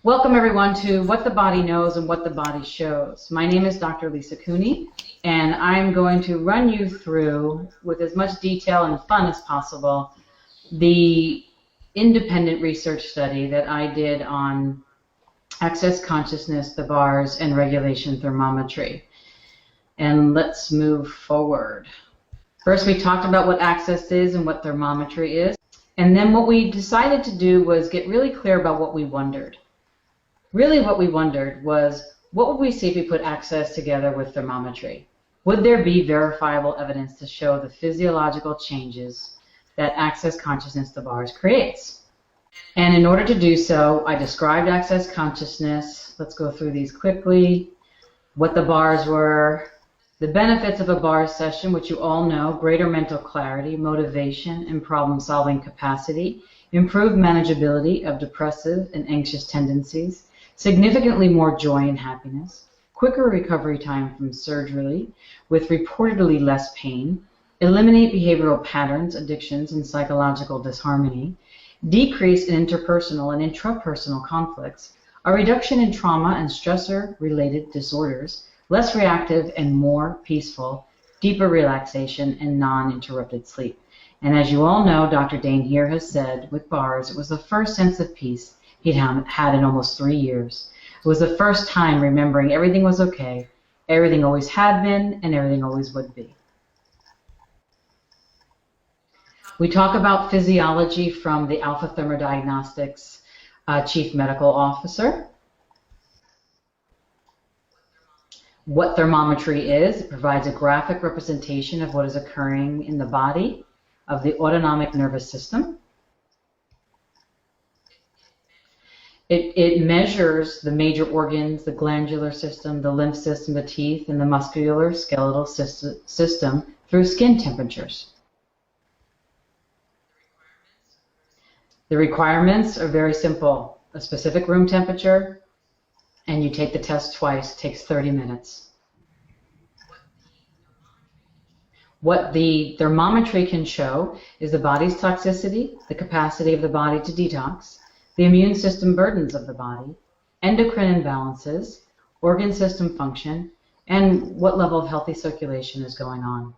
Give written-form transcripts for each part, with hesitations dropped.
Welcome everyone to What the Body Knows and What the Body Shows. My name is Dr. Lisa Cooney, and I'm going to run you through, with as much detail and fun as possible, the independent research study that I did on access consciousness, the bars, and regulation thermometry. And let's move forward. First, we talked about what access is and what thermometry is. And then what we decided to do was get really clear about what we wondered. Really what we wondered was, what would we see if we put access together with thermometry? Would there be verifiable evidence to show the physiological changes that access consciousness, the bars, creates? And in order to do so, I described access consciousness. Let's go through these quickly. What the bars were, the benefits of a bar session, which you all know: greater mental clarity, motivation, and problem-solving capacity, improved manageability of depressive and anxious tendencies, significantly more joy and happiness, quicker recovery time from surgery with reportedly less pain, eliminate behavioral patterns, addictions, and psychological disharmony, decrease in interpersonal and intrapersonal conflicts, a reduction in trauma and stressor-related disorders, less reactive and more peaceful, deeper relaxation, and non-interrupted sleep. And as you all know, Dr. Dane here has said, with bars, it was the first sense of peace he'd had in almost 3 years. It was the first time remembering everything was okay, everything always had been, and everything always would be. We talk about physiology from the Alpha Thermodiagnostics Chief Medical Officer. What thermometry is: it provides a graphic representation of what is occurring in the body of the autonomic nervous system. It measures the major organs, the glandular system, the lymph system, the teeth, and the muscular skeletal system through skin temperatures. The requirements are very simple: a specific room temperature, and you take the test twice. It takes 30 minutes. What the thermometry can show is the body's toxicity, the capacity of the body to detox, the immune system burdens of the body, endocrine imbalances, organ system function, and what level of healthy circulation is going on.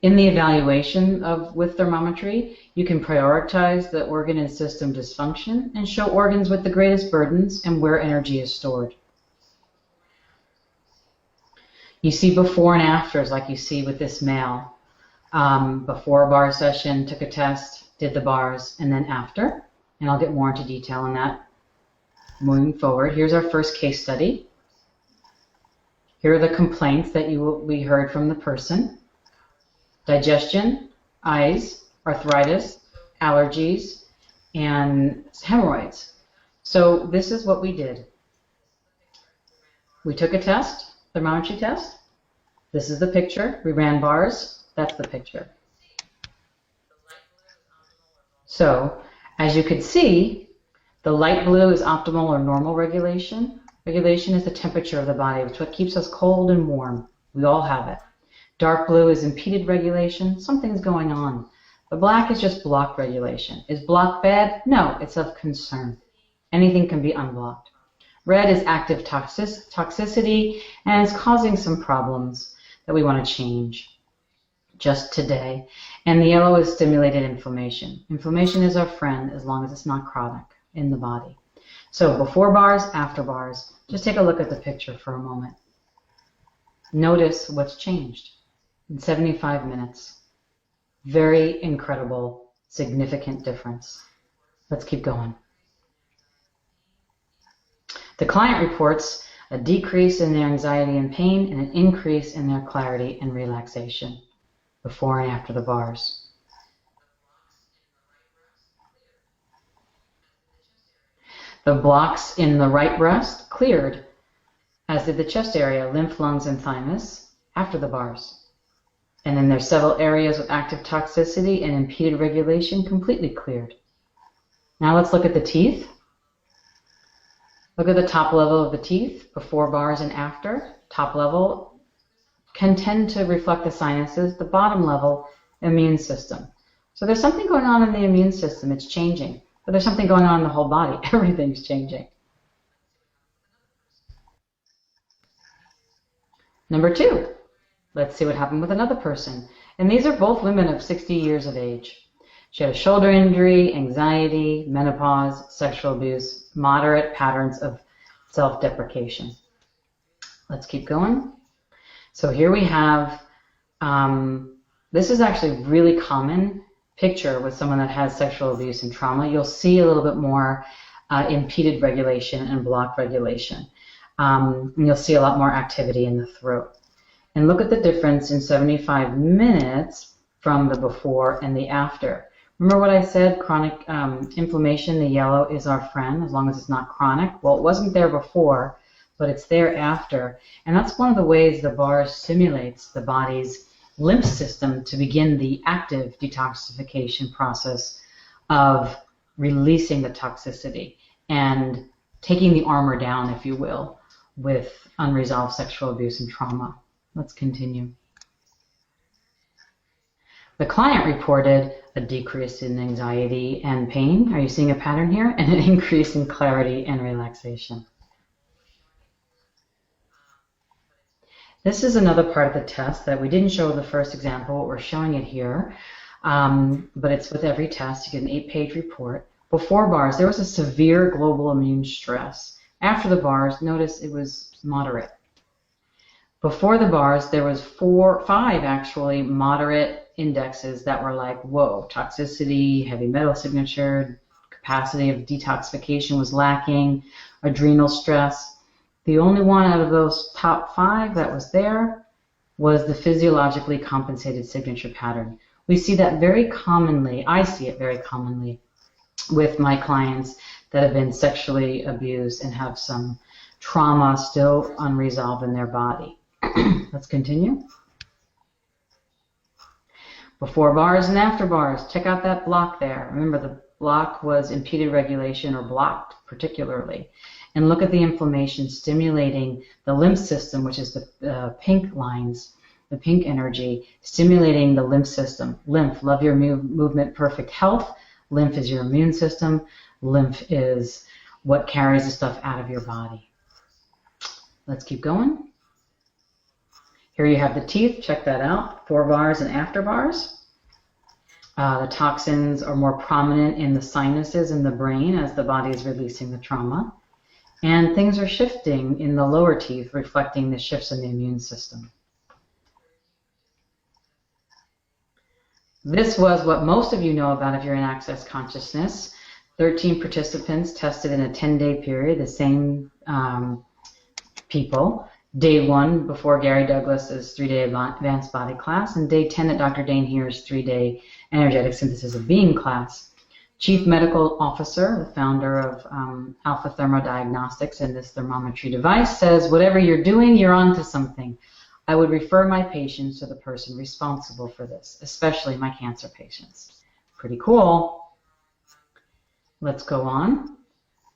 In the evaluation with thermometry, you can prioritize the organ and system dysfunction and show organs with the greatest burdens and where energy is stored. You see before and afters, like you see with this male. Before a bar session, took a test, did the bars, and then after. And I'll get more into detail on that moving forward. Here's our first case study. Here are the complaints that we heard from the person: digestion, eyes, arthritis, allergies, and hemorrhoids. So this is what we did. We took a test, thermometry test. This is the picture. We ran bars. That's the picture. So, as you can see, the light blue is optimal or normal regulation. Regulation is the temperature of the body. It's what keeps us cold and warm. We all have it. Dark blue is impeded regulation. Something's going on. The black is just blocked regulation. Is blocked bad? No, it's of concern. Anything can be unblocked. Red is active toxicity, and it's causing some problems that we want to change just today. And the yellow is stimulated inflammation. Inflammation is our friend as long as it's not chronic in the body. So before bars, after bars, just take a look at the picture for a moment. Notice what's changed in 75 minutes. Very incredible, significant difference. Let's keep going. The client reports a decrease in their anxiety and pain and an increase in their clarity and relaxation before and after the bars. The blocks in the right breast cleared, as did the chest area, lymph, lungs, and thymus after the bars. And then there's several areas with active toxicity and impeded regulation completely cleared. Now let's look at the teeth. Look at the top level of the teeth, before bars and after. Top level can tend to reflect the sinuses, the bottom level, immune system. So there's something going on in the immune system. It's changing. But there's something going on in the whole body. Everything's changing. Number 2, let's see what happened with another person. And these are both women of 60 years of age. She had a shoulder injury, anxiety, menopause, sexual abuse, moderate patterns of self-deprecation. Let's keep going. So here we have, this is actually a really common picture with someone that has sexual abuse and trauma. You'll see a little bit more impeded regulation and blocked regulation. And you'll see a lot more activity in the throat. And look at the difference in 75 minutes from the before and the after. Remember what I said, chronic inflammation, the yellow is our friend as long as it's not chronic. Well, it wasn't there before, but it's there after. And that's one of the ways the BARRAS stimulates the body's lymph system to begin the active detoxification process of releasing the toxicity and taking the armor down, if you will, with unresolved sexual abuse and trauma. Let's continue. The client reported a decrease in anxiety and pain. Are you seeing a pattern here? And an increase in clarity and relaxation. This is another part of the test that we didn't show in the first example, but we're showing it here. But it's with every test. You get an 8-page report. Before BARRAS, there was a severe global immune stress. After the BARRAS, notice it was moderate. Before the BARRAS, there was 5 actually moderate indexes that were like, whoa, toxicity, heavy metal signature, capacity of detoxification was lacking, adrenal stress. The only one out of those top 5 that was there was the physiologically compensated signature pattern. We see that very commonly, I see it very commonly with my clients that have been sexually abused and have some trauma still unresolved in their body. Let's continue. Before BARRAS and after BARRAS, check out that block there. Remember, the block was impeded regulation or blocked particularly. And look at the inflammation stimulating the lymph system, which is the pink lines, the pink energy, stimulating the lymph system. Lymph, love your movement, perfect health. Lymph is your immune system. Lymph is what carries the stuff out of your body. Let's keep going. Here you have the teeth. Check that out. Before BARRAS and after BARRAS. The toxins are more prominent in the sinuses and the brain as the body is releasing the trauma. And things are shifting in the lower teeth, reflecting the shifts in the immune system. This was what most of you know about if you're in Access Consciousness. 13 participants tested in a 10-day period, the same people. Day 1 before Gary Douglas's 3-day advanced body class, and day 10 at Dr. Dane Heer's 3-day energetic synthesis of being class. Chief Medical Officer, the founder of Alpha Thermodiagnostics and this thermometry device, says, whatever you're doing, you're onto something. I would refer my patients to the person responsible for this, especially my cancer patients. Pretty cool. Let's go on.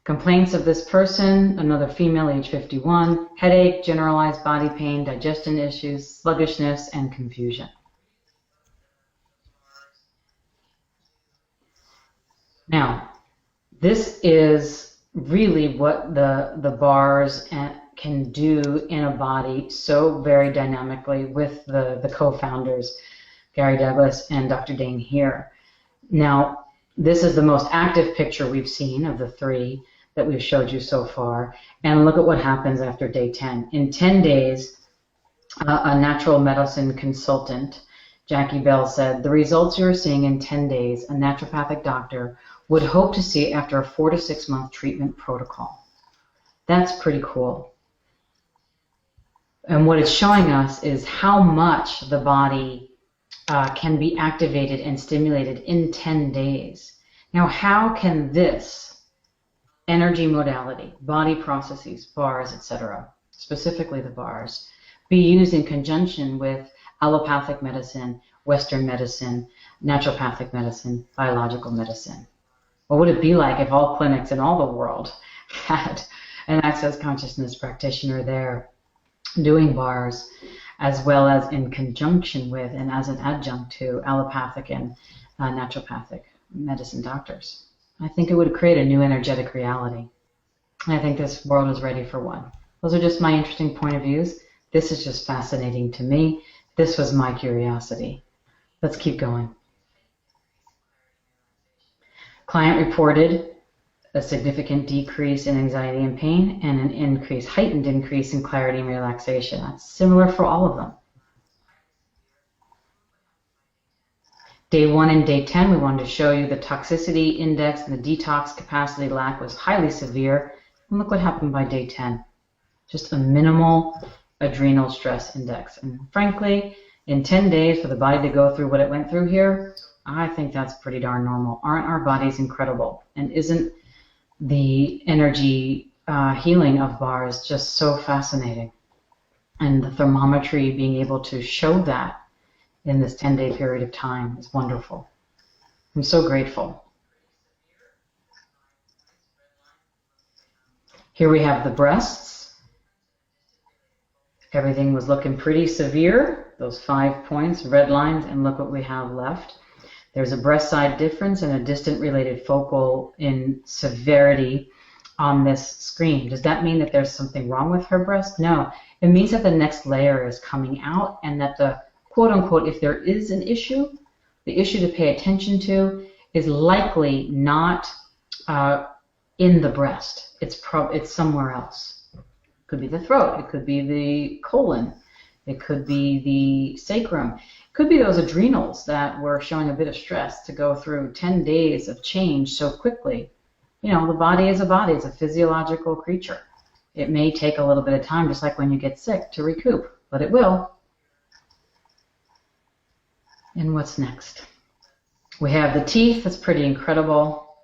Complaints of this person, another female, age 51, headache, generalized body pain, digestion issues, sluggishness, and confusion. Now, this is really what the BARRAS can do in a body so very dynamically with the co-founders, Gary Douglas and Dr. Dane Heer. Now, this is the most active picture we've seen of the 3 that we've showed you so far. And look at what happens after day 10. In 10 days, a natural medicine consultant, Jackie Bell, said, the results you're seeing in 10 days, a naturopathic doctor would hope to see after a 4 to 6 month treatment protocol. That's pretty cool. And what it's showing us is how much the body can be activated and stimulated in 10 days. Now, how can this energy modality, body processes, BARRAS, etc., specifically the BARRAS, be used in conjunction with allopathic medicine, Western medicine, naturopathic medicine, biological medicine? What would it be like if all clinics in all the world had an Access Consciousness practitioner there doing BARRAS, as well as in conjunction with and as an adjunct to allopathic and naturopathic medicine doctors? I think it would create a new energetic reality. And I think this world is ready for one. Those are just my interesting point of views. This is just fascinating to me. This was my curiosity. Let's keep going. Client reported a significant decrease in anxiety and pain and an heightened increase in clarity and relaxation. That's similar for all of them. Day 1 and day 10, we wanted to show you the toxicity index and the detox capacity lack was highly severe. And look what happened by day 10. Just a minimal adrenal stress index. And frankly, in 10 days for the body to go through what it went through here, I think that's pretty darn normal. Aren't our bodies incredible? And isn't the energy healing of bars just so fascinating? And the thermometry being able to show that in this 10-day period of time is wonderful. I'm so grateful. Here we have the breasts. Everything was looking pretty severe. Those 5 points, red lines, and look what we have left. There's a breast side difference and a distant related focal in severity on this screen. Does that mean that there's something wrong with her breast? No. It means that the next layer is coming out and that the quote-unquote, if there is an issue, the issue to pay attention to is likely not in the breast. It's somewhere else. It could be the throat. It could be the colon. It could be the sacrum. It could be those adrenals that were showing a bit of stress to go through 10 days of change so quickly. You know, the body is a body. It's a physiological creature. It may take a little bit of time, just like when you get sick, to recoup, but it will. And what's next? We have the teeth. That's pretty incredible.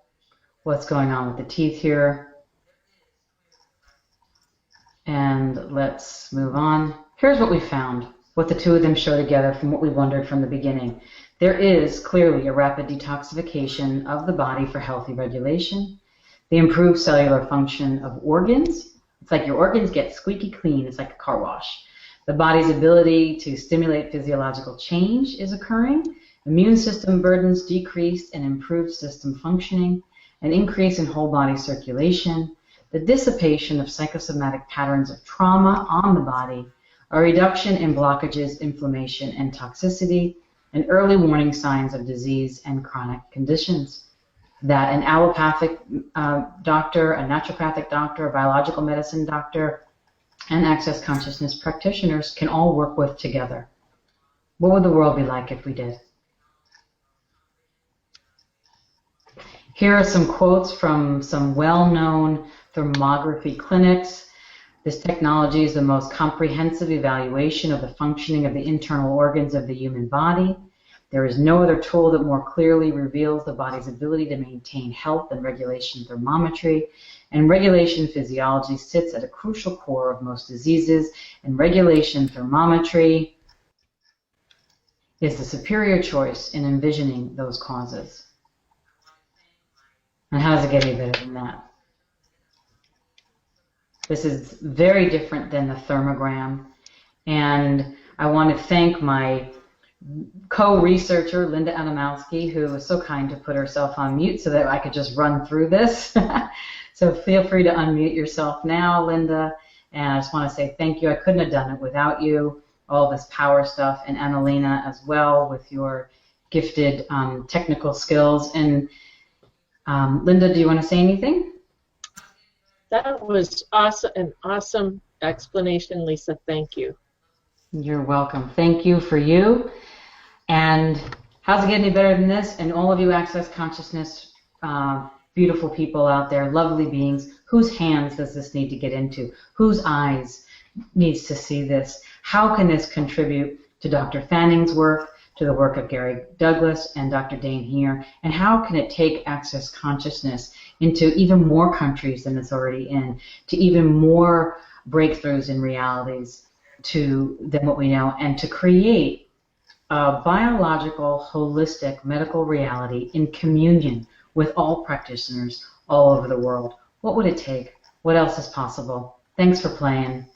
What's going on with the teeth here? And let's move on. Here's what we found, what the two of them show together from what we wondered from the beginning. There is clearly a rapid detoxification of the body for healthy regulation. The improved cellular function of organs. It's like your organs get squeaky clean. It's like a car wash. The body's ability to stimulate physiological change is occurring. Immune system burdens decreased and improved system functioning. An increase in whole body circulation. The dissipation of psychosomatic patterns of trauma on the body. A reduction in blockages, inflammation, and toxicity. And early warning signs of disease and chronic conditions. That an allopathic doctor, a naturopathic doctor, a biological medicine doctor, and access consciousness practitioners can all work with together. What would the world be like if we did? Here are some quotes from some well-known thermography clinics. This technology is the most comprehensive evaluation of the functioning of the internal organs of the human body. There is no other tool that more clearly reveals the body's ability to maintain health and regulation thermometry. And regulation physiology sits at a crucial core of most diseases, and regulation thermometry is the superior choice in envisioning those causes. And how does it get any better than that? This is very different than the thermogram, and I want to thank my co-researcher, Linda Adamowski, who was so kind to put herself on mute so that I could just run through this. So feel free to unmute yourself now, Linda. And I just want to say thank you. I couldn't have done it without you, all this power stuff, and Annalena as well with your gifted technical skills. And Linda, do you want to say anything? That was awesome, an awesome explanation, Lisa. Thank you. You're welcome. Thank you for you. And how's it get any better than this? And all of you Access Consciousness beautiful people out there, lovely beings, whose hands does this need to get into? Whose eyes needs to see this? How can this contribute to Dr. Fanning's work, to the work of Gary Douglas and Dr. Dane here? And how can it take Access Consciousness into even more countries than it's already in, to even more breakthroughs in realities than what we know, and to create a biological, holistic medical reality in communion with all practitioners all over the world? What would it take? What else is possible? Thanks for playing.